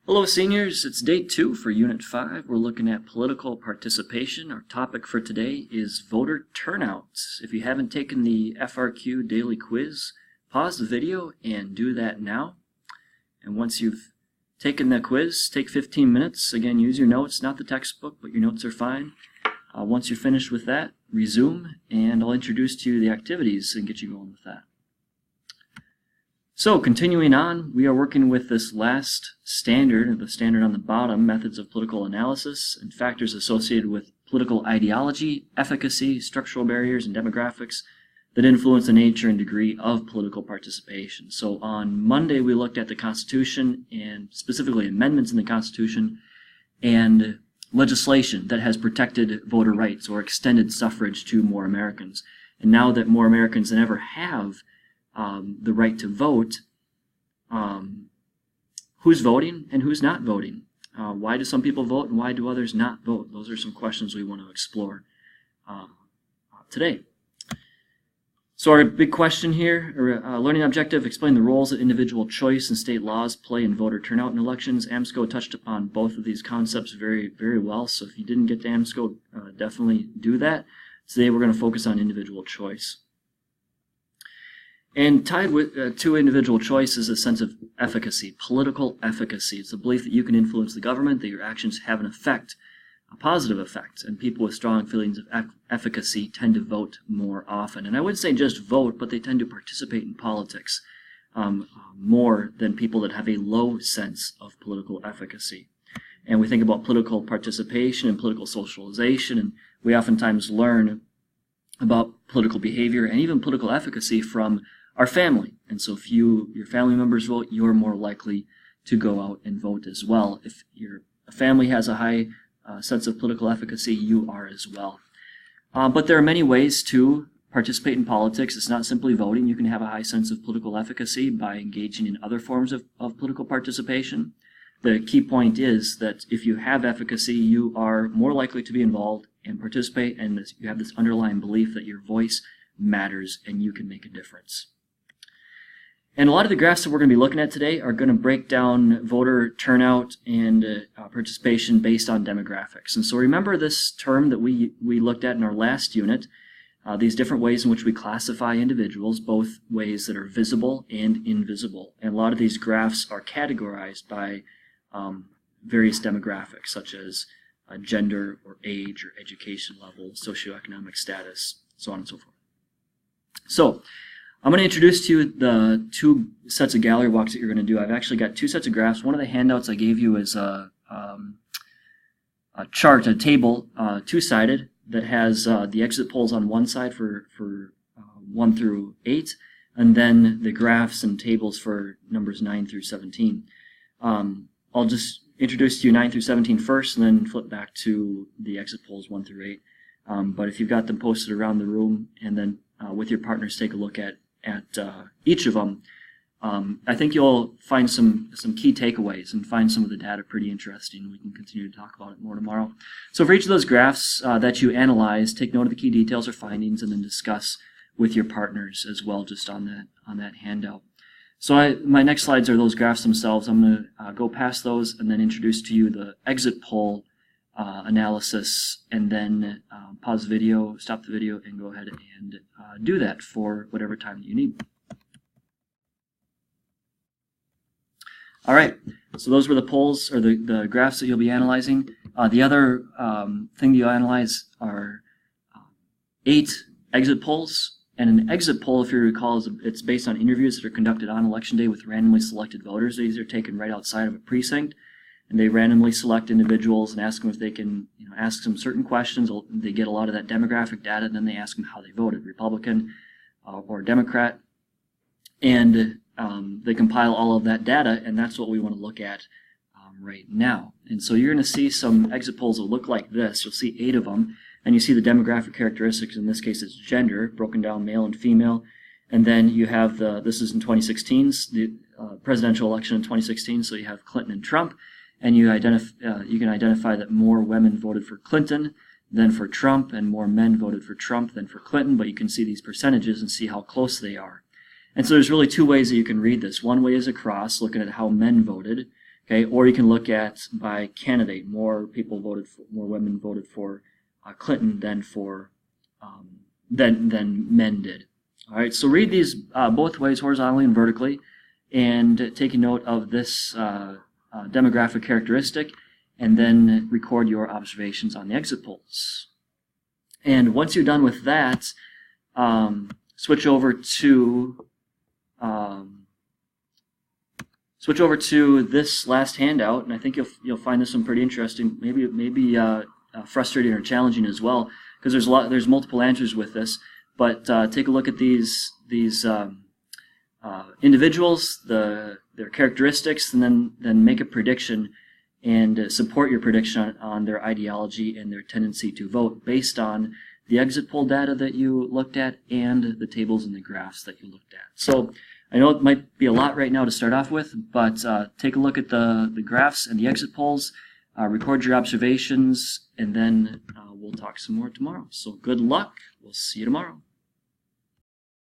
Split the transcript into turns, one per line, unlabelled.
Hello seniors, it's day 2 for Unit 5. We're looking at political participation. Our topic for today is voter turnout. If you haven't taken the FRQ daily quiz, pause the video and do that now. And once you've taken the quiz, take 15 minutes. Again, use your notes, not the textbook, but your notes are fine. Once you're finished with that, resume, and I'll introduce to you the activities and get you going with that. So, continuing on, we are working with this last standard, the standard on the bottom, methods of political analysis and factors associated with political ideology, efficacy, structural barriers, and demographics that influence the nature and degree of political participation. So on Monday we looked at the Constitution and specifically amendments in the Constitution and legislation that has protected voter rights or extended suffrage to more Americans. And now that more Americans than ever have the right to vote, who's voting and who's not voting? Why do some people vote and why do others not vote? Those are some questions we want to explore today. So our big question here, learning objective, explain the roles that individual choice and state laws play in voter turnout in elections. AMSCO touched upon both of these concepts very, very well, so if you didn't get to AMSCO, definitely do that. Today we're going to focus on individual choice. And tied with to individual choice is a sense of efficacy, political efficacy. It's the belief that you can influence the government, that your actions have an effect, a positive effect, and people with strong feelings of efficacy tend to vote more often. And I wouldn't say just vote, but they tend to participate in politics more than people that have a low sense of political efficacy. And we think about political participation and political socialization, and we oftentimes learn about political behavior and even political efficacy from our family. And so if your family members vote, you're more likely to go out and vote as well. If your family has a high sense of political efficacy, you are as well. But there are many ways to participate in politics. It's not simply voting. You can have a high sense of political efficacy by engaging in other forms of political participation. The key point is that if you have efficacy, you are more likely to be involved and participate, and you have this underlying belief that your voice matters and you can make a difference. And a lot of the graphs that we're going to be looking at today are going to break down voter turnout and participation based on demographics. And so remember this term that we looked at in our last unit, these different ways in which we classify individuals, both ways that are visible and invisible. And a lot of these graphs are categorized by various demographics, such as gender or age or education level, socioeconomic status, so on and so forth. So I'm going to introduce to you the two sets of gallery walks that you're going to do. I've actually got two sets of graphs. One of the handouts I gave you is a chart, a table, two-sided, that has the exit polls on one side for 1 through 8, and then the graphs and tables for numbers 9 through 17. I'll just introduce to you 9 through 17 first, and then flip back to the exit polls 1 through 8. But if you've got them posted around the room, and then with your partners take a look at each of them, I think you'll find some key takeaways and find some of the data pretty interesting. We can continue to talk about it more tomorrow. So for each of those graphs that you analyze, take note of the key details or findings, and then discuss with your partners as well, just on that handout. So my next slides are those graphs themselves. I'm going to go past those and then introduce to you the exit poll analysis, and then pause the video, stop the video, and go ahead and do that for whatever time that you need. All right, so those were the polls, or the graphs that you'll be analyzing. The other thing that you'll analyze are 8 exit polls. And an exit poll, if you recall, it's based on interviews that are conducted on Election Day with randomly selected voters. These are taken right outside of a precinct, and they randomly select individuals and ask them if they can ask them certain questions. They get a lot of that demographic data, and then they ask them how they voted, Republican or Democrat. And they compile all of that data, and that's what we want to look at right now. And so you're going to see some exit polls that look like this. You'll see 8 of them, and you see the demographic characteristics. In this case, it's gender, broken down male and female. And then you have this is in 2016's, the presidential election in 2016, so you have Clinton and Trump. And you can identify that more women voted for Clinton than for Trump, and more men voted for Trump than for Clinton, but you can see these percentages and see how close they are. And so there's really 2 ways that you can read this. One way is across, looking at how men voted, Okay, or you can look at by candidate. More women voted for Clinton than men did. All right, so read these both ways, horizontally and vertically, and take a note of this demographic characteristic, and then record your observations on the exit polls. And once you're done with that, switch over to this last handout, and I think you'll find this one pretty interesting. Maybe frustrating or challenging as well, because there's multiple answers with this. But take a look at these individuals, their characteristics, and then make a prediction and support your prediction on their ideology and their tendency to vote based on the exit poll data that you looked at and the tables and the graphs that you looked at. So I know it might be a lot right now to start off with, but take a look at the graphs and the exit polls, record your observations, and then we'll talk some more tomorrow. So good luck. We'll see you tomorrow.